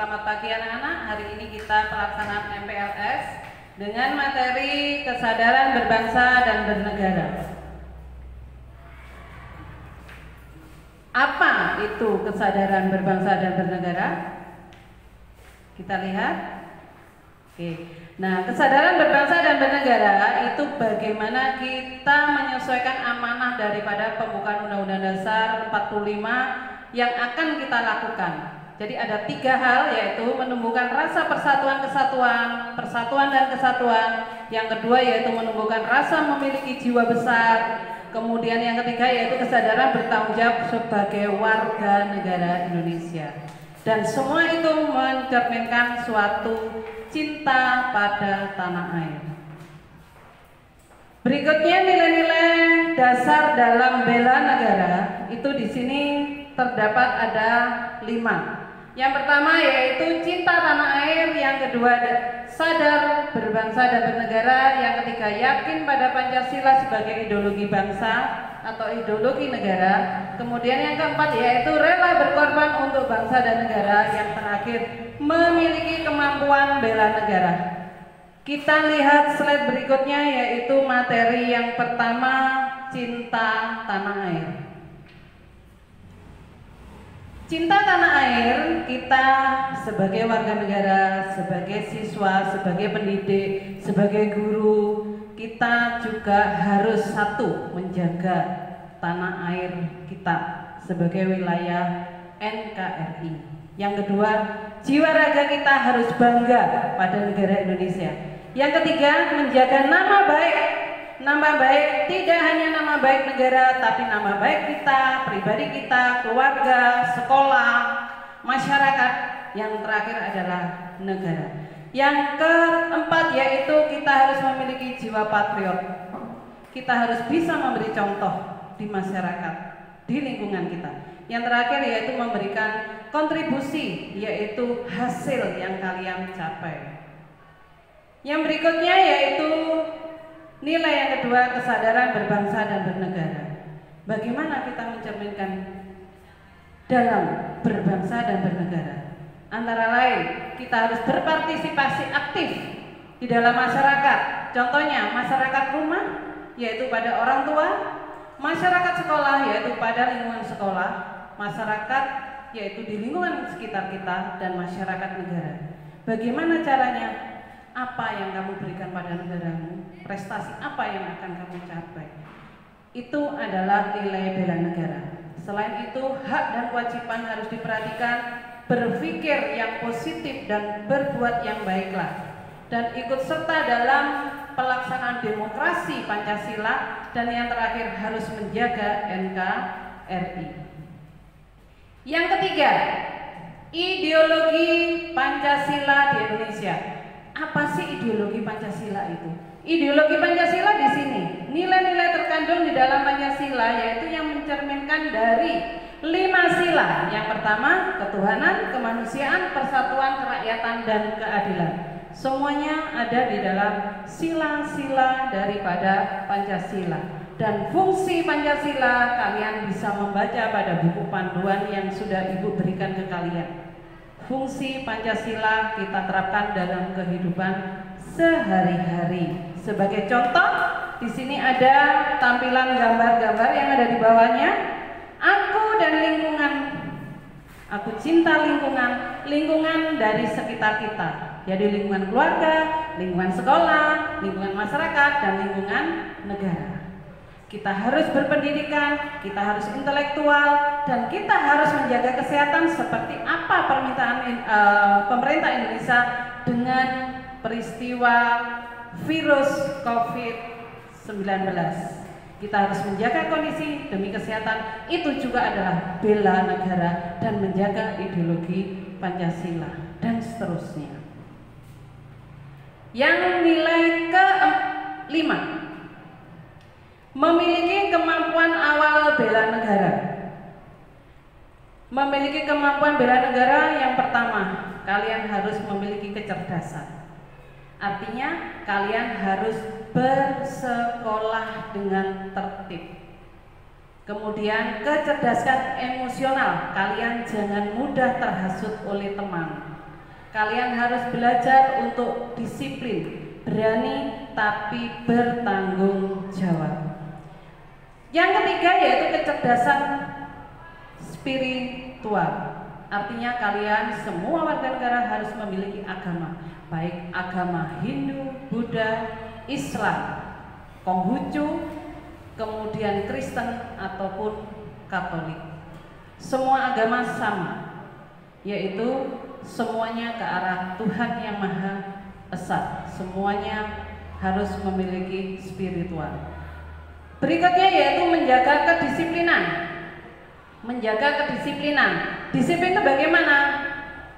Selamat pagi anak-anak, hari ini kita pelaksanaan MPLS dengan materi kesadaran berbangsa dan bernegara. Apa itu kesadaran berbangsa dan bernegara? Kita lihat. Oke. Nah, kesadaran berbangsa dan bernegara itu bagaimana kita menyesuaikan amanah daripada pembukaan Undang-Undang Dasar 45 yang akan kita lakukan. Jadi ada 3 hal, yaitu menumbuhkan rasa persatuan dan kesatuan. Yang kedua yaitu menumbuhkan rasa memiliki jiwa besar. Kemudian yang ketiga yaitu kesadaran bertanggung jawab sebagai warga negara Indonesia. Dan semua itu mencerminkan suatu cinta pada tanah air. Berikutnya nilai-nilai dasar dalam bela negara itu di sini terdapat ada 5. Yang pertama yaitu cinta tanah air, yang kedua sadar berbangsa dan bernegara, yang ketiga yakin pada Pancasila sebagai ideologi bangsa atau ideologi negara, kemudian yang keempat yaitu rela berkorban untuk bangsa dan negara, yang terakhir memiliki kemampuan bela negara. Kita lihat slide berikutnya yaitu materi yang pertama, cinta tanah air. Cinta tanah air, kita sebagai warga negara, sebagai siswa, sebagai pendidik, sebagai guru, kita juga harus satu, menjaga tanah air kita sebagai wilayah NKRI. Yang kedua, jiwa raga kita harus bangga pada negara Indonesia. Yang ketiga, menjaga nama baik. Nama baik tidak hanya nama baik negara, tapi nama baik kita, pribadi kita, keluarga, sekolah, masyarakat. Yang terakhir adalah negara. Yang keempat yaitu kita harus memiliki jiwa patriot. Kita harus bisa memberi contoh di masyarakat, di lingkungan kita. Yang terakhir yaitu memberikan kontribusi, yaitu hasil yang kalian capai. Yang berikutnya yaitu nilai yang kedua, kesadaran berbangsa dan bernegara. Bagaimana kita mencerminkan dalam berbangsa dan bernegara? Antara lain, kita harus berpartisipasi aktif di dalam masyarakat. Contohnya, masyarakat rumah, yaitu pada orang tua, masyarakat sekolah, yaitu pada lingkungan sekolah, masyarakat, yaitu di lingkungan sekitar kita, dan masyarakat negara. Bagaimana caranya? Apa yang kamu berikan pada negaramu, prestasi apa yang akan kamu capai. Itu adalah nilai bela negara. Selain itu, hak dan kewajiban harus diperhatikan, berpikir yang positif dan berbuat yang baiklah, dan ikut serta dalam pelaksanaan demokrasi Pancasila, dan yang terakhir harus menjaga NKRI. Yang ketiga, ideologi Pancasila di Indonesia. Apa sih ideologi Pancasila itu? Ideologi Pancasila di sini, nilai-nilai terkandung di dalam Pancasila yaitu yang mencerminkan dari 5 sila. Yang pertama, ketuhanan, kemanusiaan, persatuan, kerakyatan, dan keadilan. Semuanya ada di dalam sila-sila daripada Pancasila. Dan fungsi Pancasila kalian bisa membaca pada buku panduan yang sudah Ibu berikan ke kalian. Fungsi Pancasila kita terapkan dalam kehidupan sehari-hari. Sebagai contoh, di sini ada tampilan gambar-gambar yang ada di bawahnya. Aku dan lingkungan. Aku cinta lingkungan, lingkungan dari sekitar kita. Jadi lingkungan keluarga, lingkungan sekolah, lingkungan masyarakat, dan lingkungan negara. Kita harus berpendidikan, kita harus intelektual, dan kita harus menjaga kesehatan seperti apa permintaan pemerintah Indonesia dengan peristiwa virus COVID-19. Kita harus menjaga kondisi demi kesehatan, itu juga adalah bela negara dan menjaga ideologi Pancasila, dan seterusnya. Yang nilai ke-5, memiliki kemampuan awal bela negara. Memiliki kemampuan bela negara, yang pertama, kalian harus memiliki kecerdasan. Artinya kalian harus bersekolah dengan tertib. Kemudian kecerdasan emosional, kalian jangan mudah terhasut oleh teman. Kalian harus belajar untuk disiplin, berani tapi bertanggung jawab. Yang ketiga yaitu kecerdasan spiritual. Artinya kalian semua warga negara harus memiliki agama, baik agama Hindu, Buddha, Islam, Konghucu, kemudian Kristen ataupun Katolik. Semua agama sama, yaitu semuanya ke arah Tuhan yang Maha Esa. Semuanya harus memiliki spiritual. Berikutnya yaitu menjaga kedisiplinan. Menjaga kedisiplinan. Disiplin itu bagaimana?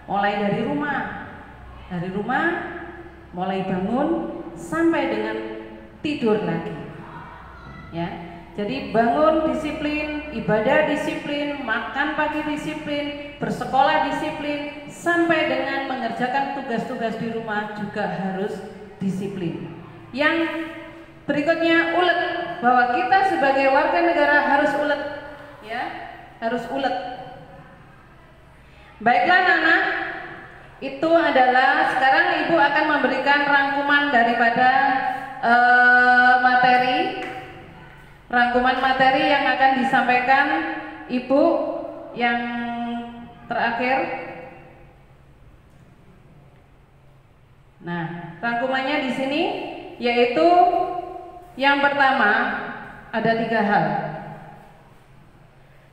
Mulai dari rumah. Dari rumah, mulai bangun sampai dengan tidur lagi. Ya. Jadi bangun disiplin, ibadah disiplin, makan pagi disiplin, bersekolah disiplin, sampai dengan mengerjakan tugas-tugas di rumah juga harus disiplin. Yang berikutnya ulet, bahwa kita sebagai warga negara harus ulet, ya, harus ulet. Baiklah anak-anak, itu adalah sekarang Ibu akan memberikan rangkuman daripada rangkuman materi yang akan disampaikan Ibu yang terakhir. Nah, rangkumannya di sini yaitu yang pertama ada 3 hal.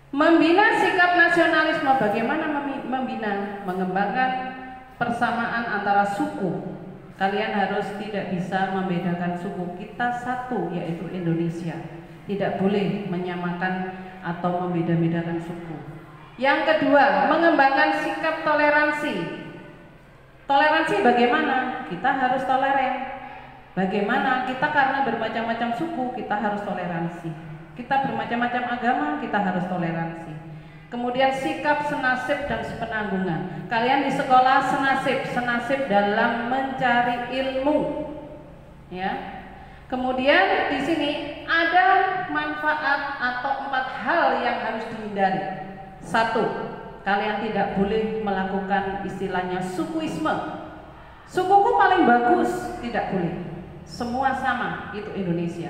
Membina sikap nasionalisme. Bagaimana membina? Mengembangkan persamaan antara suku. Kalian harus tidak bisa membedakan suku. Kita satu, yaitu Indonesia. Tidak boleh menyamakan atau membeda-bedakan suku. Yang kedua, mengembangkan sikap toleransi. Toleransi bagaimana? Kita harus toleran. Bagaimana? Kita karena bermacam-macam suku, kita harus toleransi. Kita bermacam-macam agama, kita harus toleransi. Kemudian sikap senasib dan sepenanggungan. Kalian di sekolah senasib dalam mencari ilmu. Ya. Kemudian di sini ada manfaat atau 4 hal yang harus dihindari. 1, kalian tidak boleh melakukan istilahnya sukuisme. Sukuku paling bagus, tidak boleh. Semua sama, itu Indonesia.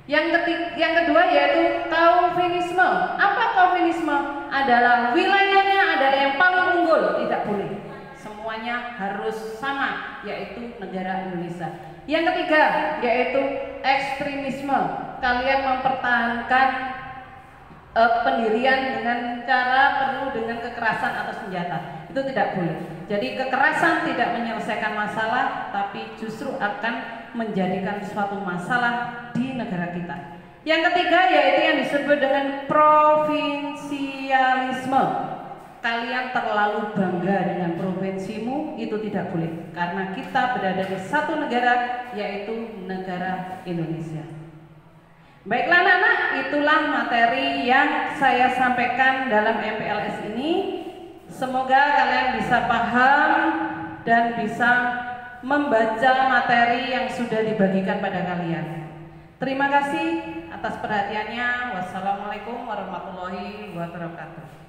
Yang kedua yaitu kaufinisme. Apa kaufinisme? Adalah wilayahnya adalah yang paling unggul, tidak boleh. Semuanya harus sama, yaitu negara Indonesia. Yang ketiga yaitu ekstremisme. Kalian mempertahankan pendirian dengan cara perlu dengan kekerasan atau senjata. Itu tidak boleh. Jadi kekerasan tidak menyelesaikan masalah, tapi justru akan menjadikan suatu masalah di negara kita. Yang ketiga yaitu yang disebut dengan provinsialisme. Kalian terlalu bangga dengan provinsimu, itu tidak boleh. Karena kita berada di satu negara, yaitu negara Indonesia. Baiklah anak-anak, itulah materi yang saya sampaikan dalam MPLS ini. Semoga kalian bisa paham dan bisa membaca materi yang sudah dibagikan pada kalian. Terima kasih atas perhatiannya. Wassalamualaikum warahmatullahi wabarakatuh.